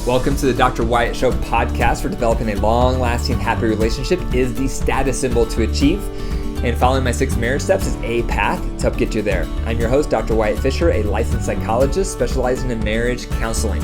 Welcome to the Dr. Wyatt Show podcast, where developing a long-lasting, happy relationship is the status symbol to achieve. And following my 6 marriage steps is a path to help get you there. I'm your host, Dr. Wyatt Fisher, a licensed psychologist specializing in marriage counseling.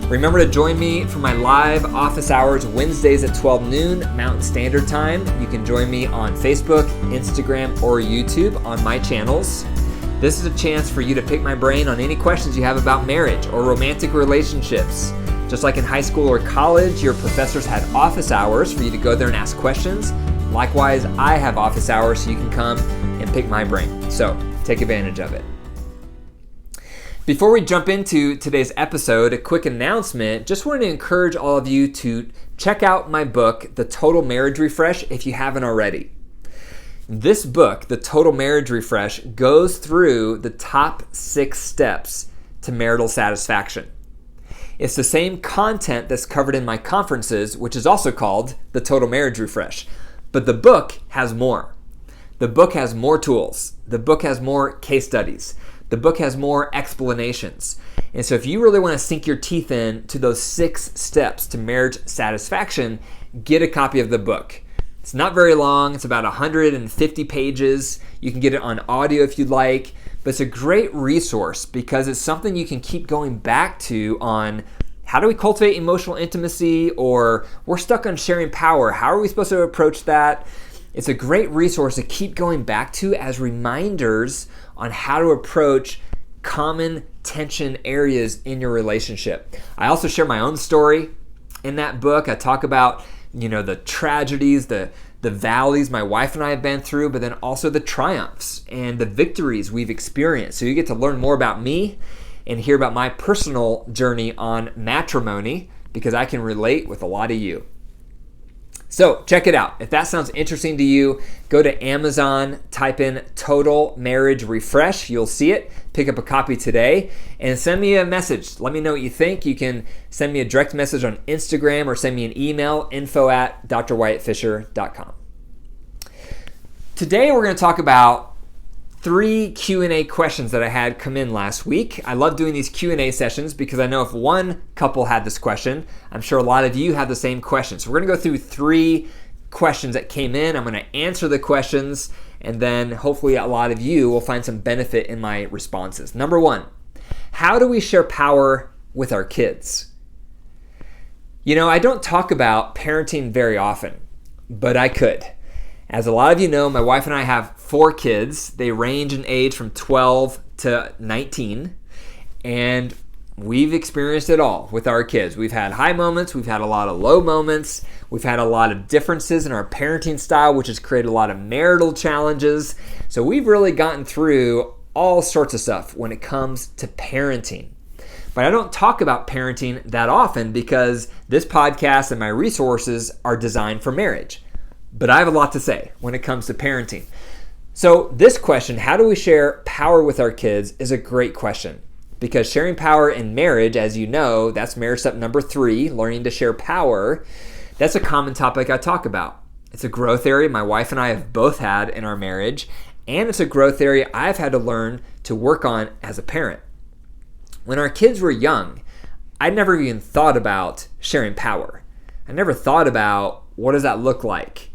Remember to join me for my live office hours Wednesdays at 12 noon Mountain Standard Time. You can join me on Facebook, Instagram, or YouTube on my channels. This is a chance for you to pick my brain on any questions you have about marriage or romantic relationships. Just like in high school or college, your professors had office hours for you to go there and ask questions. Likewise, I have office hours so you can come and pick my brain. So take advantage of it. Before we jump into today's episode, a quick announcement. Just wanted to encourage all of you to check out my book, The Total Marriage Refresh, if you haven't already. This book, The Total Marriage Refresh, goes through the top 6 steps to marital satisfaction. It's the same content that's covered in my conferences, which is also called The Total Marriage Refresh. But the book has more. The book has more tools. The book has more case studies. The book has more explanations. And so if you really want to sink your teeth in to those 6 steps to marriage satisfaction, get a copy of the book. It's not very long. It's about 150 pages. You can get it on audio if you'd like. But it's a great resource because it's something you can keep going back to on how do we cultivate emotional intimacy, or we're stuck on sharing power. How are we supposed to approach that? It's a great resource to keep going back to as reminders on how to approach common tension areas in your relationship. I also share my own story in that book. I talk about, the tragedies, the valleys my wife and I have been through, but then also the triumphs and the victories we've experienced. So you get to learn more about me and hear about my personal journey on matrimony, because I can relate with a lot of you. So check it out. If that sounds interesting to you, go to Amazon, type in Total Marriage Refresh. You'll see it. Pick up a copy today and send me a message. Let me know what you think. You can send me a direct message on Instagram or send me an email, info@drwyattfisher.com. Today we're going to talk about 3 Q&A questions that I had come in last week. I love doing these Q&A sessions because I know if one couple had this question, I'm sure a lot of you have the same question. So we're going to go through 3 questions that came in. I'm going to answer the questions, and then hopefully a lot of you will find some benefit in my responses. Number 1, how do we share power with our kids? I don't talk about parenting very often, but I could. As a lot of you know, my wife and I have 4 kids. They range in age from 12 to 19, and we've experienced it all with our kids. We've had high moments, we've had a lot of low moments, we've had a lot of differences in our parenting style, which has created a lot of marital challenges. So we've really gotten through all sorts of stuff when it comes to parenting. But I don't talk about parenting that often because this podcast and my resources are designed for marriage. But I have a lot to say when it comes to parenting. So this question, how do we share power with our kids, is a great question. Because sharing power in marriage, as you know, that's marriage step number 3, learning to share power. That's a common topic I talk about. It's a growth area my wife and I have both had in our marriage. And it's a growth area I've had to learn to work on as a parent. When our kids were young, I never even thought about sharing power. I never thought about what does that look like?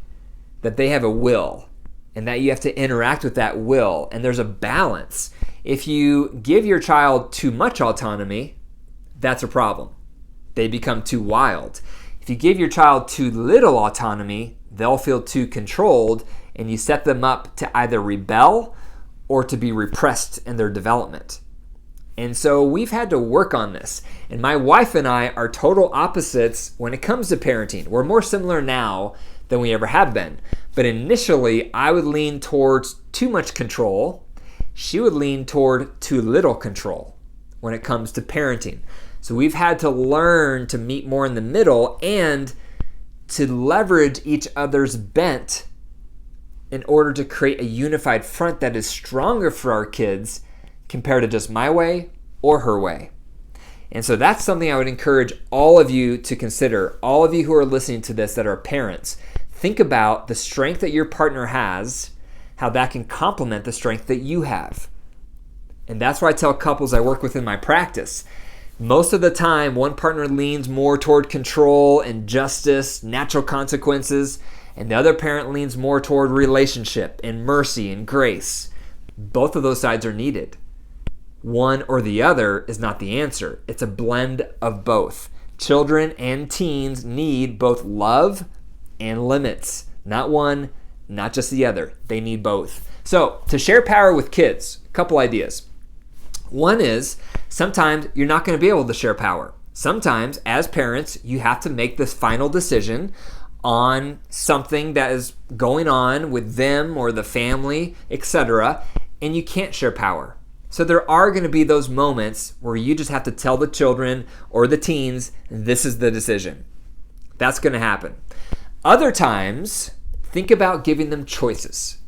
That they have a will and that you have to interact with that will, and there's a balance. If you give your child too much autonomy, that's a problem. They become too wild. If you give your child too little autonomy, they'll feel too controlled, and you set them up to either rebel or to be repressed in their development. And so we've had to work on this. And my wife and I are total opposites when it comes to parenting. We're more similar now than we ever have been. But initially, I would lean towards too much control. She would lean toward too little control when it comes to parenting. So we've had to learn to meet more in the middle and to leverage each other's bent in order to create a unified front that is stronger for our kids compared to just my way or her way. And so that's something I would encourage all of you to consider. All of you who are listening to this that are parents, think about the strength that your partner has, how that can complement the strength that you have. And that's why I tell couples I work with in my practice, Most of the time, one partner leans more toward control and justice, natural consequences, and the other parent leans more toward relationship and mercy and grace. Both of those sides are needed. One or the other is not the answer. It's a blend of both. Children and teens need both love and limits. Not one, not just the other. They need both. So, to share power with kids, a couple ideas. One is, sometimes you're not going to be able to share power. Sometimes, as parents, you have to make this final decision on something that is going on with them or the family, etc., and you can't share power. So there are going to be those moments where you just have to tell the children or the teens, this is the decision. That's going to happen. Other times, think about giving them choices.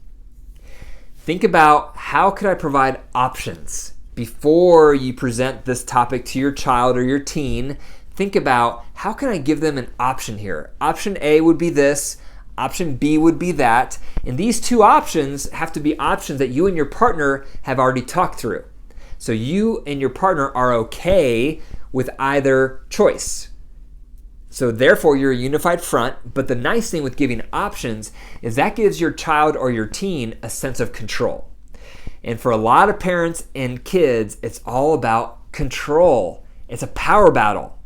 Think about, how could I provide options? Before you present this topic to your child or your teen, think about, how can I give them an option here? Option A would be this, option B would be that, and these two options have to be options that you and your partner have already talked through. So you and your partner are okay with either choice. So therefore, you're a unified front, but the nice thing with giving options is that gives your child or your teen a sense of control. And for a lot of parents and kids, it's all about control. It's a power battle.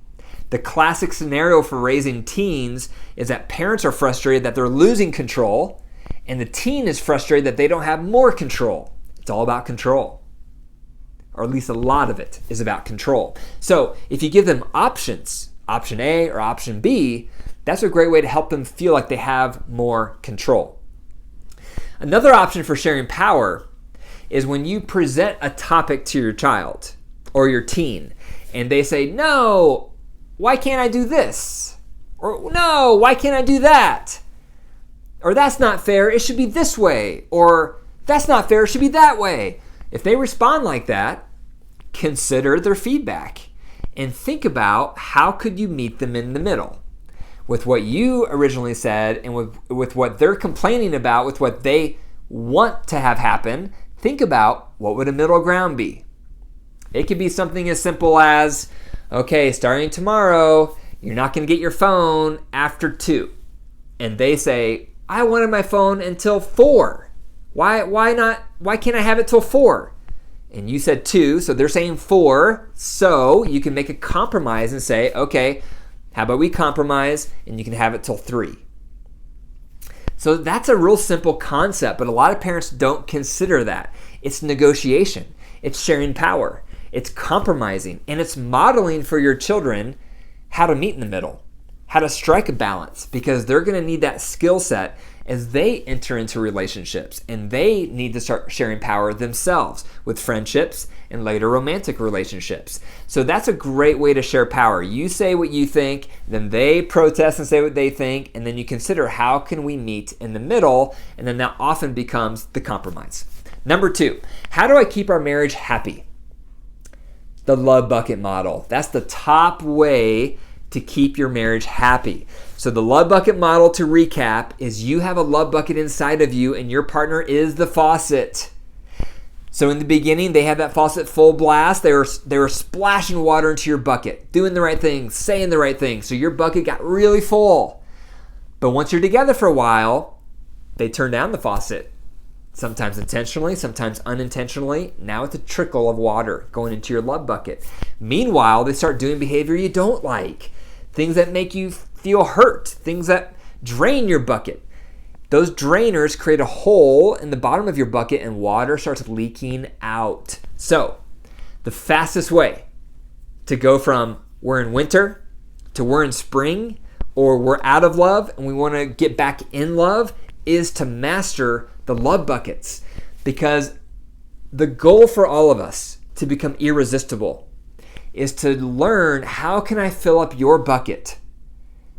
The classic scenario for raising teens is that parents are frustrated that they're losing control, and the teen is frustrated that they don't have more control. It's all about control. Or at least a lot of it is about control. So if you give them options, option A or option B, that's a great way to help them feel like they have more control. Another option for sharing power is when you present a topic to your child or your teen and they say, no, why can't I do this? Or no, why can't I do that? Or that's not fair, it should be this way. Or that's not fair, it should be that way. If they respond like that, consider their feedback and think about, how could you meet them in the middle with what you originally said and with what they're complaining about, with what they want to have happen. Think about, what would a middle ground be? It could be something as simple as, okay, starting tomorrow, you're not going to get your phone after 2. And they say, I wanted my phone until 4. Why not? Why can't I have it till 4? And you said 2, so they're saying 4. So you can make a compromise and say, okay, how about we compromise and you can have it till 3. So that's a real simple concept, but a lot of parents don't consider that. It's negotiation. It's sharing power. It's compromising. And it's modeling for your children how to meet in the middle, how to strike a balance, because they're going to need that skill set as they enter into relationships, and they need to start sharing power themselves with friendships and later romantic relationships. So that's a great way to share power. You say what you think, then they protest and say what they think, and then you consider, how can we meet in the middle? And then that often becomes the compromise. Number 2, how do I keep our marriage happy? The love bucket model. That's the top way to keep your marriage happy. So the love bucket model, to recap, is you have a love bucket inside of you and your partner is the faucet. So in the beginning, they had that faucet full blast. They were splashing water into your bucket, doing the right thing, saying the right thing. So your bucket got really full. But once you're together for a while, they turn down the faucet. Sometimes intentionally, sometimes unintentionally. Now it's a trickle of water going into your love bucket. Meanwhile, they start doing behavior you don't like. Things that make you feel hurt. Things that drain your bucket. Those drainers create a hole in the bottom of your bucket and water starts leaking out. So, the fastest way to go from we're in winter to we're in spring, or we're out of love and we want to get back in love, is to master the love buckets. Because the goal for all of us to become irresistible is to learn, how can I fill up your bucket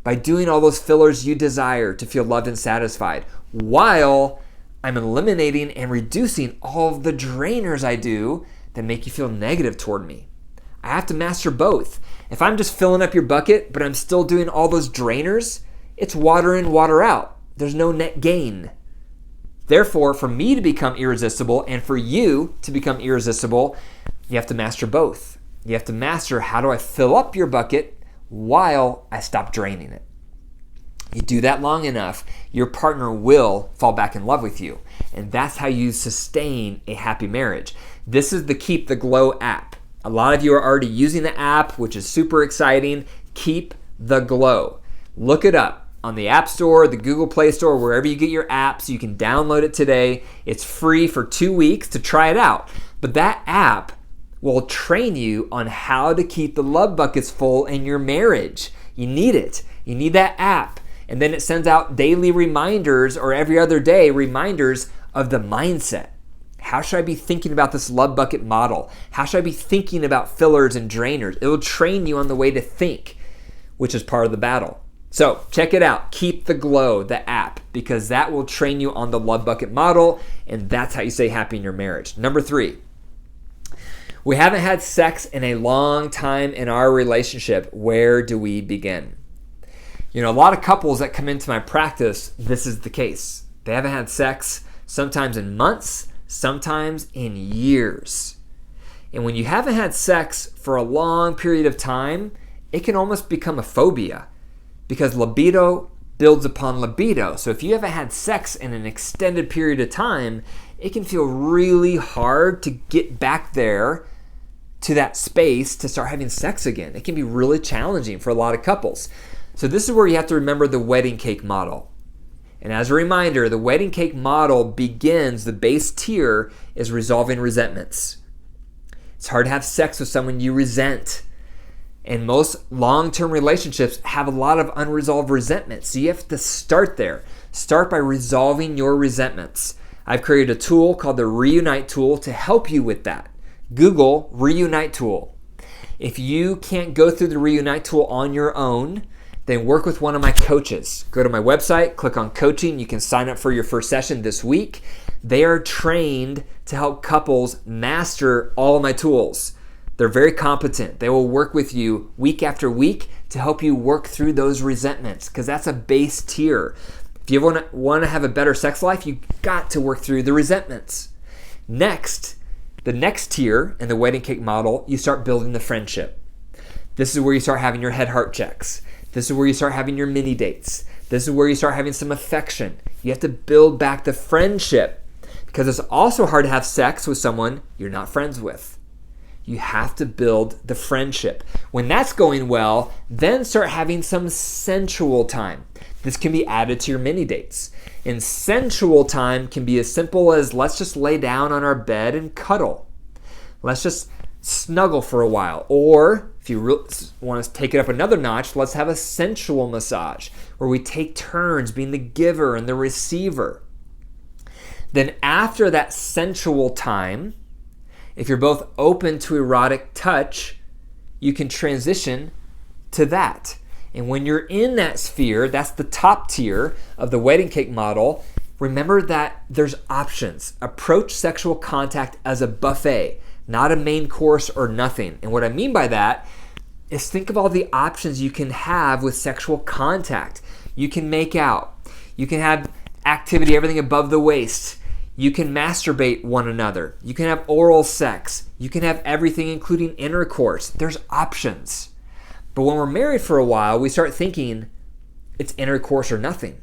by doing all those fillers you desire to feel loved and satisfied, while I'm eliminating and reducing all of the drainers I do that make you feel negative toward me. I have to master both. If I'm just filling up your bucket, but I'm still doing all those drainers, it's water in, water out. There's no net gain. Therefore, for me to become irresistible and for you to become irresistible, you have to master both. You have to master, how do I fill up your bucket while I stop draining it? You do that long enough, your partner will fall back in love with you. And that's how you sustain a happy marriage. This is the Keep the Glow app. A lot of you are already using the app, which is super exciting. Keep the Glow. Look it up on the App Store, the Google Play Store, wherever you get your apps. You can download it today. It's free for 2 weeks to try it out. But that app will train you on how to keep the love buckets full in your marriage. You need it. You need that app. And then it sends out daily reminders, or every other day reminders of the mindset. How should I be thinking about this love bucket model? How should I be thinking about fillers and drainers? It will train you on the way to think, which is part of the battle. So check it out. Keep the Glow, the app, because that will train you on the love bucket model, and that's how you stay happy in your marriage. Number 3, we haven't had sex in a long time in our relationship. Where do we begin? You know, a lot of couples that come into my practice, this is the case. They haven't had sex sometimes in months, sometimes in years. And when you haven't had sex for a long period of time, it can almost become a phobia, because libido builds upon libido. So if you haven't had sex in an extended period of time, it can feel really hard to get back there to that space to start having sex again. It can be really challenging for a lot of couples. So this is where you have to remember the wedding cake model. And as a reminder, the wedding cake model begins, the base tier is resolving resentments. It's hard to have sex with someone you resent. And most long-term relationships have a lot of unresolved resentment. So you have to start there. Start by resolving your resentments. I've created a tool called the Reunite tool to help you with that. Google Reunite tool. If you can't go through the Reunite tool on your own, then work with one of my coaches. Go to my website, click on coaching. You can sign up for your first session this week. They are trained to help couples master all of my tools. They're very competent. They will work with you week after week to help you work through those resentments, because that's a base tier. If you want to have a better sex life, you've got to work through the resentments. Next, the next tier in the wedding cake model, you start building the friendship. This is where you start having your head-heart checks. This is where you start having your mini dates. This is where you start having some affection. You have to build back the friendship, because it's also hard to have sex with someone you're not friends with. You have to build the friendship. When that's going well, then start having some sensual time. This can be added to your mini dates. And sensual time can be as simple as, let's just lay down on our bed and cuddle. Let's just snuggle for a while. Or if you really want to take it up another notch, let's have a sensual massage where we take turns being the giver and the receiver. Then after that sensual time, if you're both open to erotic touch, you can transition to that. And when you're in that sphere, that's the top tier of the wedding cake model, remember that there's options. Approach sexual contact as a buffet, not a main course or nothing. And what I mean by that is, think of all the options you can have with sexual contact. You can make out. You can have activity, everything above the waist. You can masturbate one another. You can have oral sex. You can have everything, including intercourse. There's options. But when we're married for a while, we start thinking it's intercourse or nothing.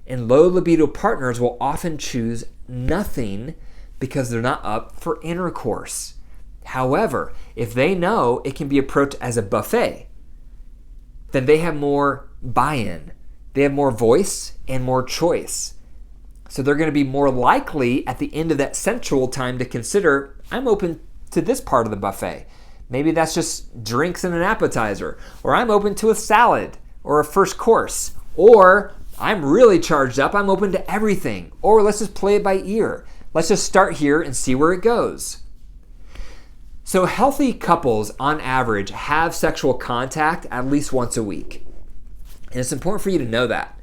And low libido partners will often choose nothing because they're not up for intercourse. However, if they know it can be approached as a buffet, then they have more buy-in. They have more voice and more choice. So they're going to be more likely at the end of that sensual time to consider, I'm open to this part of the buffet. Maybe that's just drinks and an appetizer. Or I'm open to a salad or a first course. Or I'm really charged up, I'm open to everything. Or let's just play it by ear. Let's just start here and see where it goes. So healthy couples, on average, have sexual contact at least once a week. And it's important for you to know that.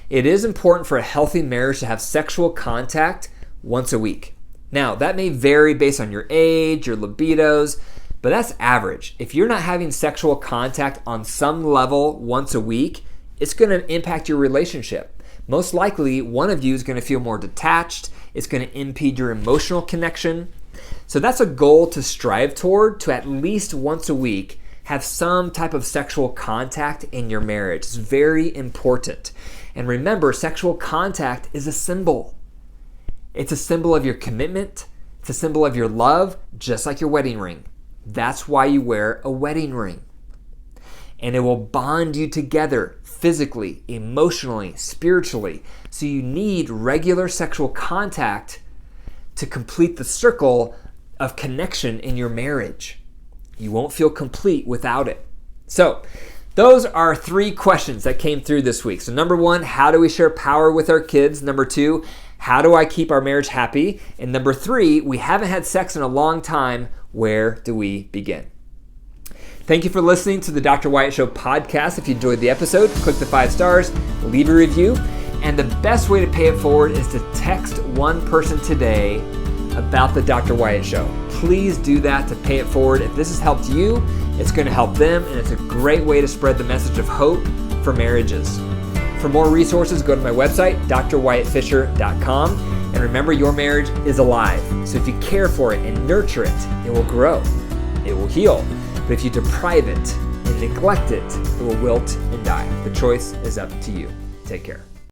It is important for a healthy marriage to have sexual contact once a week. Now, that may vary based on your age, your libidos, but that's average. If you're not having sexual contact on some level once a week, it's going to impact your relationship. Most likely, one of you is going to feel more detached. It's going to impede your emotional connection. So that's a goal to strive toward, to at least once a week have some type of sexual contact in your marriage. It's very important. And remember, sexual contact is a symbol. It's a symbol of your commitment. It's a symbol of your love, just like your wedding ring. That's why you wear a wedding ring. And it will bond you together physically, emotionally, spiritually. So you need regular sexual contact to complete the circle of connection in your marriage. You won't feel complete without it. So those are 3 questions that came through this week. So number 1, how do we share power with our kids? Number 2, how do I keep our marriage happy? And number 3, we haven't had sex in a long time. Where do we begin? Thank you for listening to the Dr. Wyatt Show podcast. If you enjoyed the episode, click the 5 stars, leave a review. And the best way to pay it forward is to text one person today about the Dr. Wyatt Show. Please do that to pay it forward. If this has helped you, it's going to help them, and it's a great way to spread the message of hope for marriages. For more resources, go to my website, drwyattfisher.com. And remember, your marriage is alive. So if you care for it and nurture it, it will grow. It will heal. But if you deprive it and neglect it, it will wilt and die. The choice is up to you. Take care.